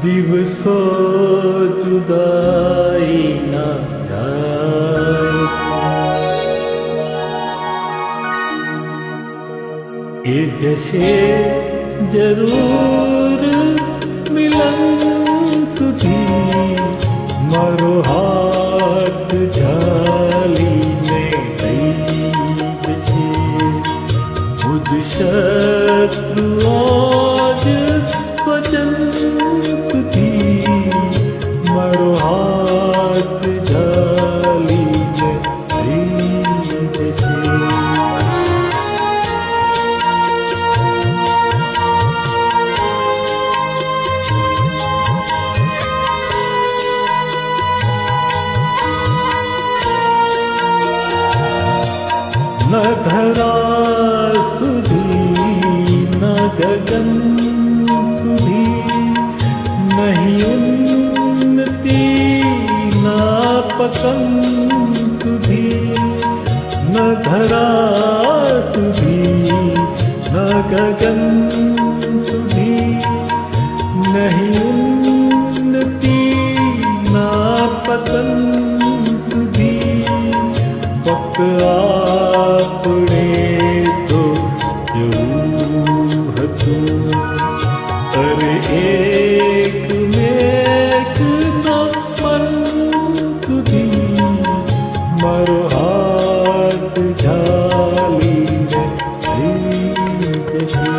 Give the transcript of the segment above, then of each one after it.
દિવસો જુદાઈના જાય એ જશે જરૂર મિલન સુધી મારો હાથ ઝાલીને લઈ જશે ખુદ શત્રુ આજ સ્વજન સુધી મારો હાથ ઝાલીને લઈ જશે न धरा सुधी न गगन सुधी नहीं उन्नति न पतन सुधी न धरा सुधी न गगन सुधी नहीं उन्नति न पतन सुधी फक्त આપણે તો જેવું હતું અરે એક મેઘના મન સુધી મારો હાથ ઝાલીને લઈ જશે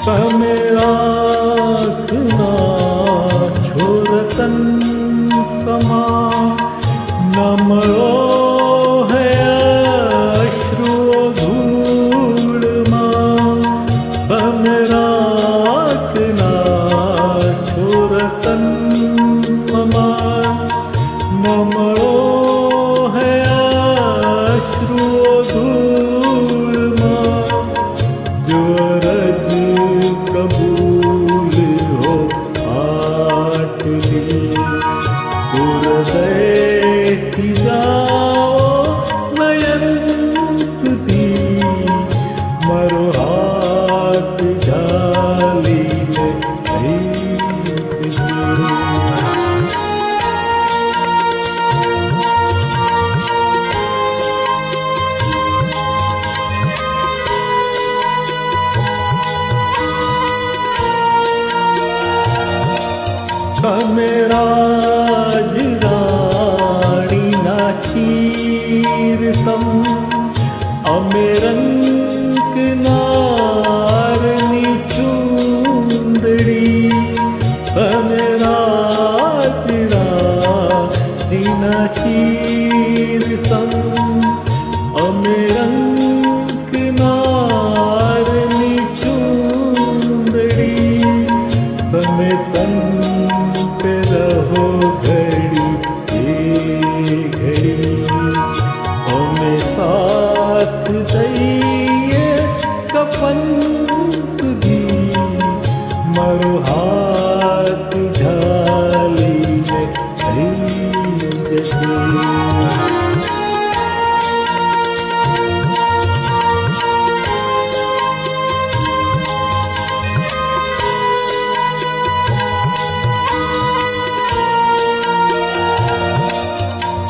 તમે આંખના છો રતન સમા ન મળો હે અશ્રુઓ ધૂળમાં તમે આંખના છો રતન સમા ન મળો હે અશ્રુઓ ધૂળમાં જો અરજ कबूल हो आटली हृदयથી જાઓ નયન સુધી મારો હાથ ઝાલીને લઈ જશે તમે રાજ રાણીના ચીર સમ અમે રંકનારની ચૂંદડી તમે રાજ રાણીના ચીર સમ અમે રંકનારની ચૂંદડી તમે તન पे रहो घड़ी ये घड़ी हमें साथ दइए कफन सुधी मारो हाथ ઝાલીને લઈ જશે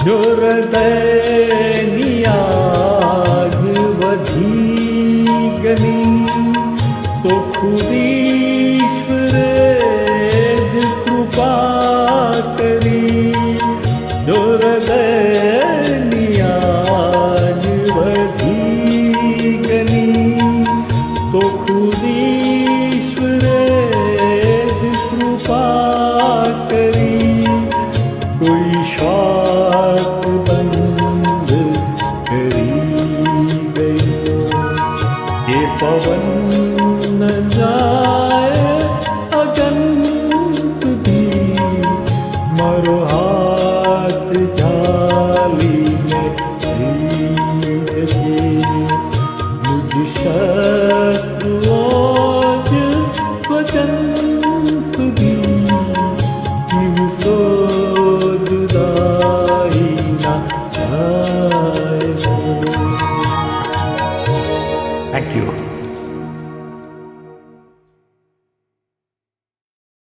જો હૃદયની આગ વધી ગઈ તો ખુદ ઈશ્વરે જ કૃપા કરી જો હૃદયની આગ વધી ગઈ તો ખુદ ઈશ્વરે જ કૃપા કરી કોઈ શ્વાસ બંધ કરી ગયો એ પવન ન જા जुदाई ना जाए। Thank you.